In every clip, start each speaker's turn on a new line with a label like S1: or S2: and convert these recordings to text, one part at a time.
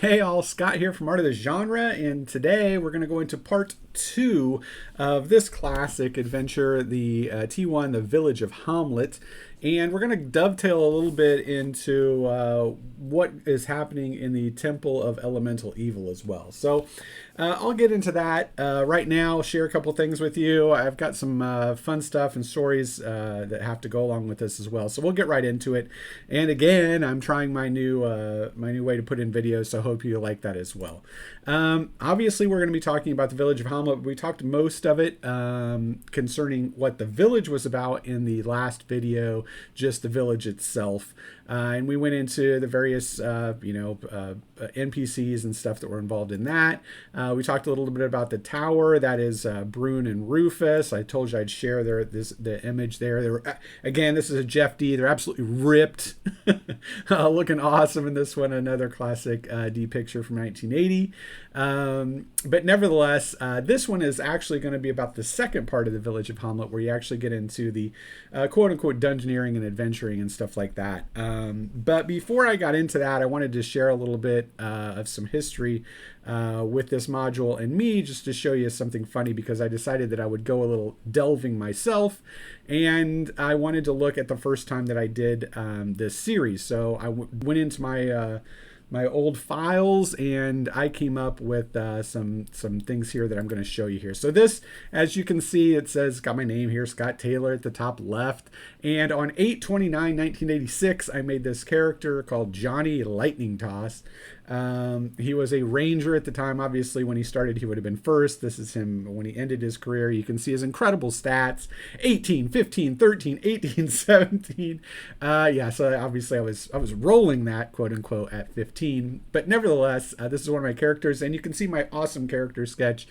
S1: Hey all, Scott here from Art of the Genre, and today we're going to go into part two of this classic adventure, the T1, The Village of Hommlet. And we're going to dovetail a little bit into what is happening in the Temple of Elemental Evil as well. So I'll get into that right now, share a couple things with you. I've got some fun stuff and stories that have to go along with this as well. So we'll get right into it. And again, I'm trying my new way to put in videos, so I hope you like that as well. Obviously, we're going to be talking about the Village of Hommlet. We talked most of it concerning what the village was about in the last video, just the village itself. And we went into the various, NPCs and stuff that were involved in that. We talked a little bit about the tower. That is Brune and Rufus. I told you I'd share the image there. They were, again, this is a Jeff D. They're absolutely ripped, looking awesome in this one. Another classic D picture from 1980. But nevertheless, this one is actually going to be about the second part of the Village of Hommlet, where you actually get into the quote-unquote dungeoneering and adventuring and stuff like that. But before I got into that, I wanted to share a little bit of some history with this module and me, just to show you something funny, because I decided that I would go a little delving myself, and I wanted to look at the first time that I did this series. So I went into my old files, and I came up with some things here that I'm going to show you here. So this, as you can see, it says, got my name here, Scott Taylor, at the top left. And on 8/29/1986, I made this character called Johnny Lightning Toss. He was a ranger at the time. Obviously, when he started, he would have been first. This is him when he ended his career. You can see his incredible stats: 18, 15, 13, 18, 17. So obviously I was rolling that, quote unquote, at 15. But nevertheless, this is one of my characters, and you can see my awesome character sketch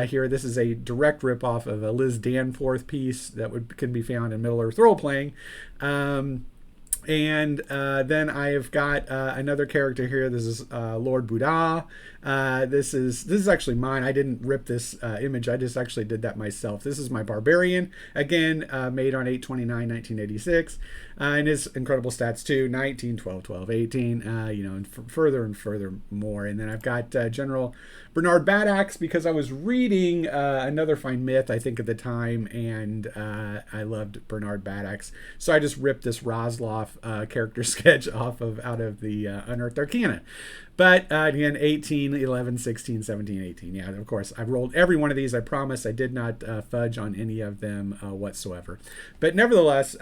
S1: here. This is a direct ripoff of a Liz Danforth piece that can be found in Middle Earth Role Playing. And then I've got another character here. This is Lord Buddha. This is actually mine. I didn't rip this image. I just actually did that myself. This is my barbarian, again, made on 8/29/1986, and his incredible stats too: 19, 12, 12, 18, and further and further more. And then I've got General Bernard Badaxe, because I was reading another fine myth, I think, at the time, and I loved Bernard Badaxe, so I just ripped this Rosloff character sketch out of the Unearthed Arcana. But again, 18, 11, 16, 17, 18. Yeah, of course, I've rolled every one of these. I promise I did not fudge on any of them whatsoever. But nevertheless,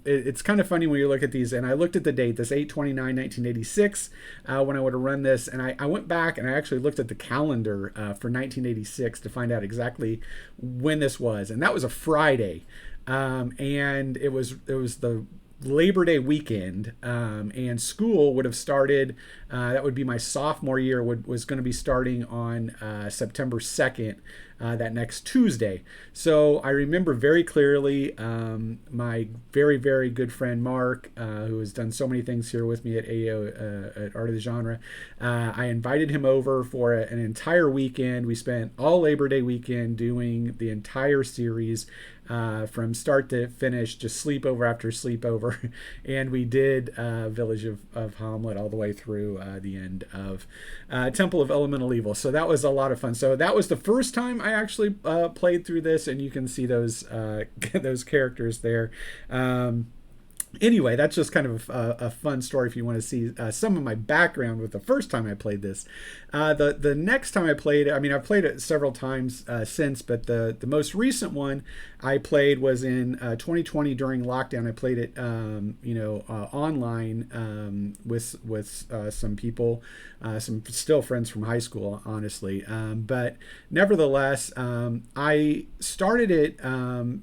S1: it's kind of funny when you look at these. And I looked at the date, this 8/29/1986, when I would have run this. And I went back and I actually looked at the calendar for 1986 to find out exactly when this was. And that was a Friday. And it was the Labor Day weekend, and school would have started. That would be my sophomore year. Was going to be starting on September 2nd, that next Tuesday. So I remember very clearly my very, very good friend Mark, who has done so many things here with me at at Art of the Genre. I invited him over for an entire weekend. We spent all Labor Day weekend doing the entire series. From start to finish, just sleepover after sleepover, and we did Village of Hommlet all the way through the end of Temple of Elemental Evil. So that was a lot of fun. So that was the first time I actually played through this, and you can see those those characters there. Anyway, that's just kind of a fun story if you want to see some of my background with the first time I played this. The next time I played it, I mean, I've played it several times since, but the most recent one I played was in 2020 during lockdown. I played it, online with some people, some still friends from high school, honestly. But nevertheless, I started it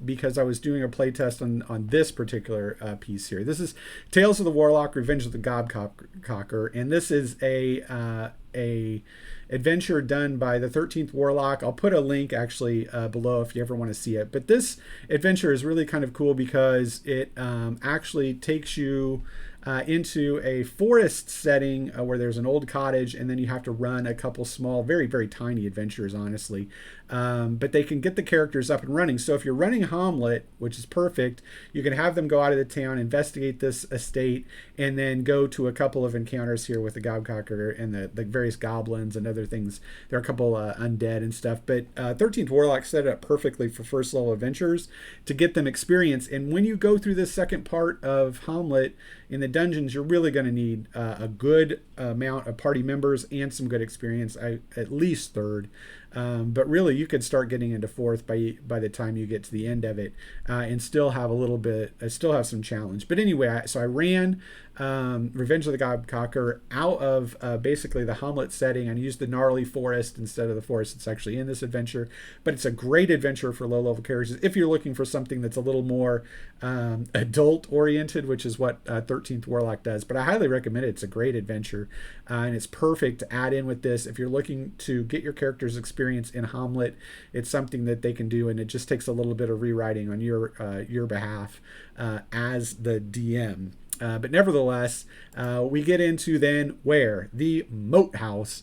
S1: because I was doing a playtest on this particular piece here. This is Tales of the Warlock, Revenge of the Godcocker, and this is a adventure done by the 13th Warlock. I'll put a link actually below if you ever want to see it. But this adventure is really kind of cool because it actually takes you into a forest setting where there's an old cottage, and then you have to run a couple small, very, very tiny adventures, honestly. But they can get the characters up and running. So if you're running Hommlet, which is perfect, you can have them go out of the town, investigate this estate, and then go to a couple of encounters here with the Gobcocker and the various goblins and other things. There are a couple undead and stuff. But 13th Warlock set it up perfectly for first level adventures to get them experience. And when you go through this second part of Hommlet in the dungeons, you're really going to need a good amount of party members and some good experience, at least third. But really, you could start getting into fourth by the time you get to the end of it, and still have a little bit, still have some challenge. But anyway, so I ran Revenge of the Gobcocker out of basically the Hommlet setting, and used the gnarly forest instead of the forest that's actually in this adventure. But it's a great adventure for low-level characters if you're looking for something that's a little more adult-oriented, which is what 13th Warlock does. But I highly recommend it. It's a great adventure, and it's perfect to add in with this. If you're looking to get your characters experience in Hommlet, it's something that they can do, and it just takes a little bit of rewriting on your behalf as the DM. But nevertheless, we get into then where? The Moat House.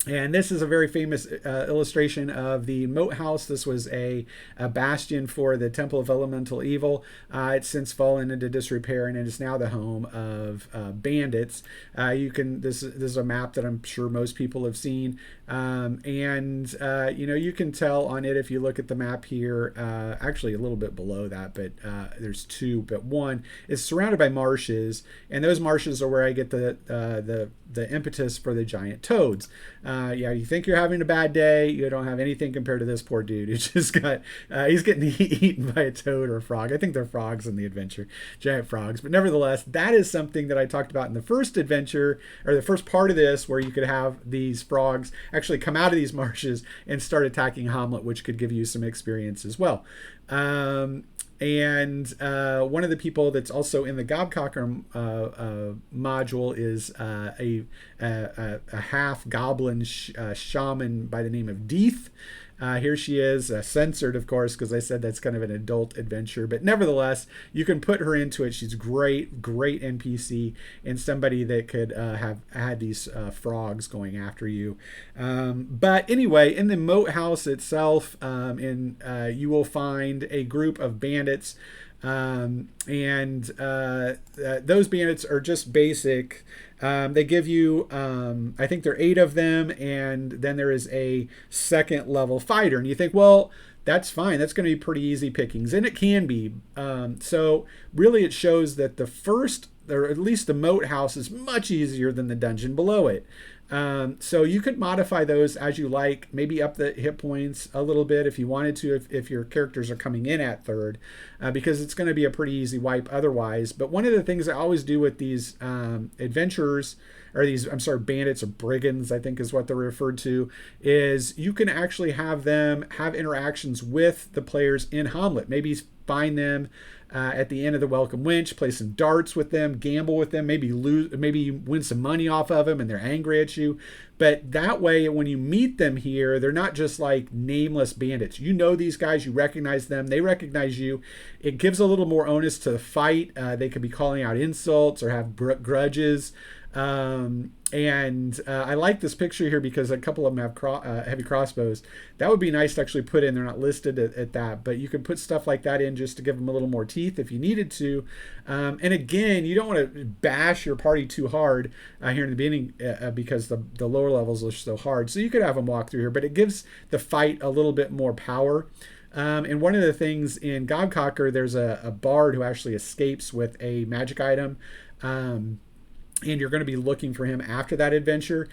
S1: And this is a very famous illustration of the Moat House. This was a bastion for the Temple of Elemental Evil. It's since fallen into disrepair, and it is now the home of bandits. This is a map that I'm sure most people have seen, and you can tell on it if you look at the map here. Actually, a little bit below that, but there's two. But one is surrounded by marshes, and those marshes are where I get the impetus for the giant toads. You think you're having a bad day. You don't have anything compared to this poor dude who just got, he's getting eaten by a toad or a frog. I think they're frogs in the adventure, giant frogs. But nevertheless, that is something that I talked about in the first adventure, or the first part of this, where you could have these frogs actually come out of these marshes and start attacking Hommlet, which could give you some experience as well. And one of the people that's also in the Gobcocker module is a half goblin shaman by the name of Deeth. Here she is, censored, of course, because I said that's kind of an adult adventure. But nevertheless, you can put her into it. She's great NPC, and somebody that could have had these frogs going after you. But anyway, in the Moat House itself, you will find a group of bandits. And those bandits are just basic. They give you, I think there are 8 of them, and then there is a second level fighter. And you think, well, that's fine. That's going to be pretty easy pickings. And it can be. So really it shows that the first, or at least the Moat House, is much easier than the dungeon below it. So you could modify those as you like, maybe up the hit points a little bit if you wanted to, if your characters are coming in at third, because it's going to be a pretty easy wipe otherwise. But one of the things I always do with these adventurers, or these, bandits or brigands, I think is what they're referred to, is you can actually have them have interactions with the players in Hommlet. Maybe find them at the end of the Welcome Winch, play some darts with them, gamble with them, maybe you win some money off of them and they're angry at you. But that way, when you meet them here, they're not just like nameless bandits. You know these guys, you recognize them, they recognize you. It gives a little more onus to the fight. They could be calling out insults or have grudges. I like this picture here because a couple of them have heavy crossbows. That would be nice to actually put in. They're not listed at that, but you could put stuff like that in just to give them a little more teeth if you needed to. And again, you don't want to bash your party too hard here in the beginning because the lower levels are so hard. So you could have them walk through here, but it gives the fight a little bit more power. And one of the things in Gobcocker, there's a bard who actually escapes with a magic item. And you're going to be looking for him after that adventure.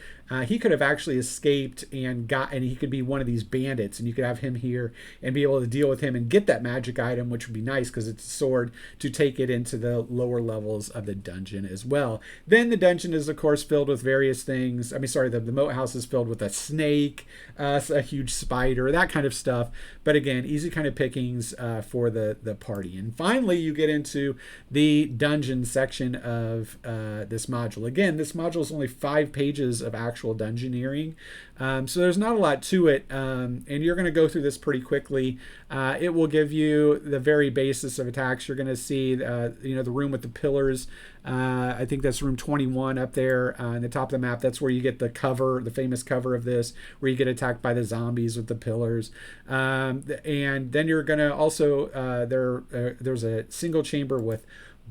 S1: He could have actually escaped and he could be one of these bandits, and you could have him here and be able to deal with him and get that magic item, which would be nice because it's a sword, to take it into the lower levels of the dungeon as well. Then the dungeon is, of course, filled with various things. The Moat House is filled with a snake, a huge spider, that kind of stuff. But again, easy kind of pickings for the party. And finally, you get into the dungeon section of this module. Again, this module is only 5 pages of actual dungeoneering, so there's not a lot to it, and you're going to go through this pretty quickly. It will give you the very basis of attacks. You're going to see, the room with the pillars. I think that's room 21 up there on the top of the map. That's where you get the cover, the famous cover of this, where you get attacked by the zombies with the pillars. And then you're going to also, there's a single chamber with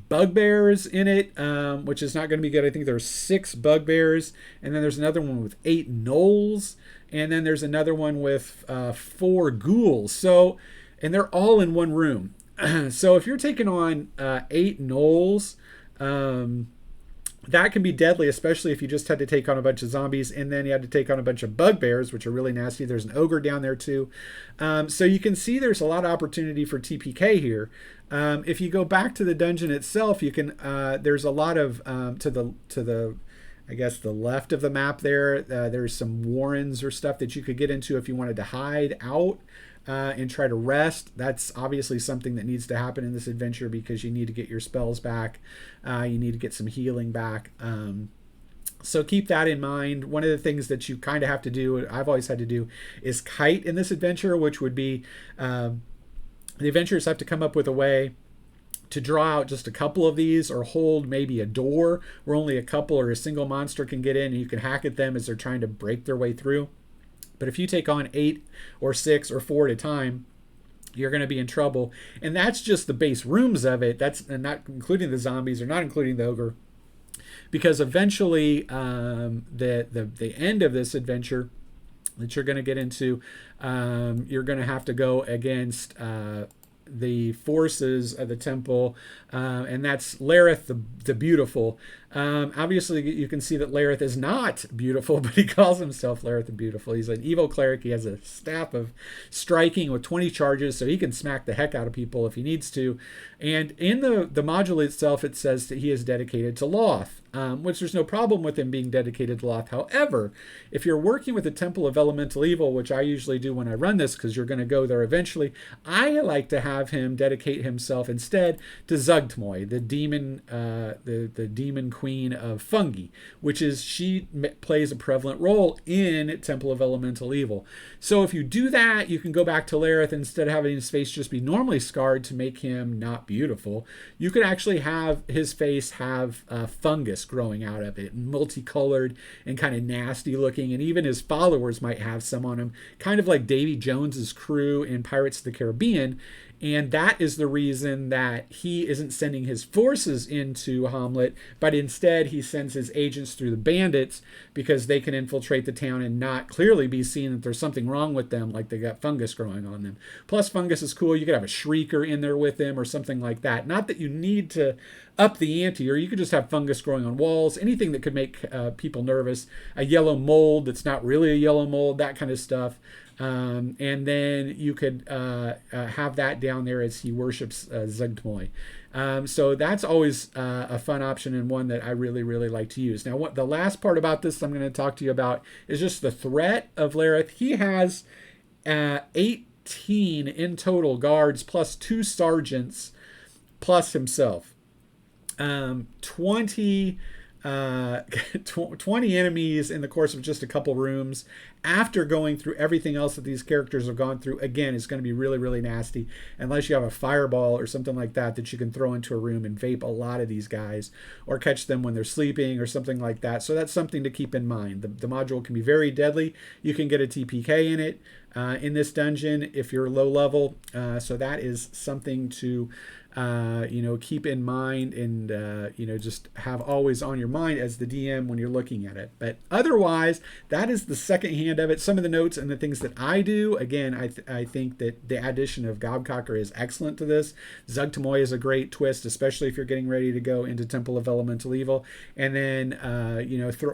S1: bugbears in it, which is not going to be good. I think there's 6 bugbears, and then there's another one with 8 gnolls, and then there's another one with 4 ghouls. So, and they're all in one room. So if you're taking on 8 gnolls, that can be deadly, especially if you just had to take on a bunch of zombies and then you had to take on a bunch of bugbears, which are really nasty. There's an ogre down there too. So you can see there's a lot of opportunity for TPK here. If you go back to the dungeon itself, you can, there's a lot of, to the I guess the left of the map there, there's some warrens or stuff that you could get into if you wanted to hide out and try to rest. That's obviously something that needs to happen in this adventure because you need to get your spells back. You need to get some healing back. So keep that in mind. One of the things that you kind of have to do, I've always had to do, is kite in this adventure, which would be the adventurers have to come up with a way to draw out just a couple of these or hold maybe a door where only a couple or a single monster can get in, and you can hack at them as they're trying to break their way through. But if you take on 8 or 6 or 4 at a time, you're going to be in trouble. And that's just the base rooms of it. That's not including the zombies or not including the ogre. Because eventually, the end of this adventure that you're going to get into, you're going to have to go against the forces of the temple, and that's Lareth the Beautiful. Obviously, you can see that Lareth is not beautiful, but he calls himself Lareth the Beautiful. He's an evil cleric. He has a staff of striking with 20 charges, so he can smack the heck out of people if he needs to. And in the module itself, it says that he is dedicated to Loth, which there's no problem with him being dedicated to Loth. However, if you're working with the Temple of Elemental Evil, which I usually do when I run this because you're going to go there eventually, I like to have him dedicate himself instead to Zugtmoy, the demon, the demon queen of fungi, which is she plays a prevalent role in Temple of Elemental Evil. So if you do that, you can go back to Lareth. Instead of having his face just be normally scarred to make him not beautiful, you could actually have his face have fungus growing out of it, multicolored and kind of nasty looking, and even his followers might have some on him, kind of like Davy Jones's crew in Pirates of the Caribbean. And that is the reason that he isn't sending his forces into Hommlet, but instead he sends his agents through the bandits because they can infiltrate the town and not clearly be seen that there's something wrong with them, like they got fungus growing on them. Plus, fungus is cool. You could have a shrieker in there with him or something like that. Not that you need to up the ante, or you could just have fungus growing on walls, anything that could make people nervous. A yellow mold that's not really a yellow mold, that kind of stuff. And then you could have that down there as he worships Zugtmoy. So that's always a fun option and one that I really, really like to use. Now, what the last part about this I'm going to talk to you about is just the threat of Lareth. He has 18 in total guards plus 2 sergeants plus himself. 20 enemies in the course of just a couple rooms after going through everything else that these characters have gone through. Again, it's going to be really, really nasty unless you have a fireball or something like that you can throw into a room and vape a lot of these guys or catch them when they're sleeping or something like that. So that's something to keep in mind. The module can be very deadly. You can get a TPK in it in this dungeon if you're low level. So that is something to keep in mind and, just have always on your mind as the DM when you're looking at it. But otherwise, that is the second hand of it. Some of the notes and the things that I do, again, I think that the addition of Gobcocker is excellent to this. Zugtmoy is a great twist, especially if you're getting ready to go into Temple of Elemental Evil. And then,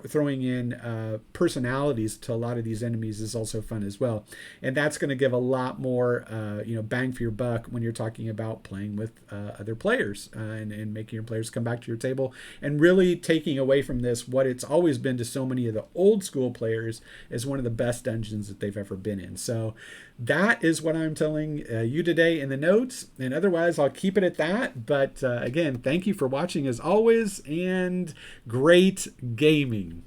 S1: throwing in personalities to a lot of these enemies is also fun as well. And that's going to give a lot more, bang for your buck when you're talking about playing with other players, and making your players come back to your table, and really taking away from this what it's always been to so many of the old school players is one of the best dungeons that they've ever been in. So that is what I'm telling you today in the notes, and otherwise I'll keep it at that. But again, thank you for watching as always, and great gaming.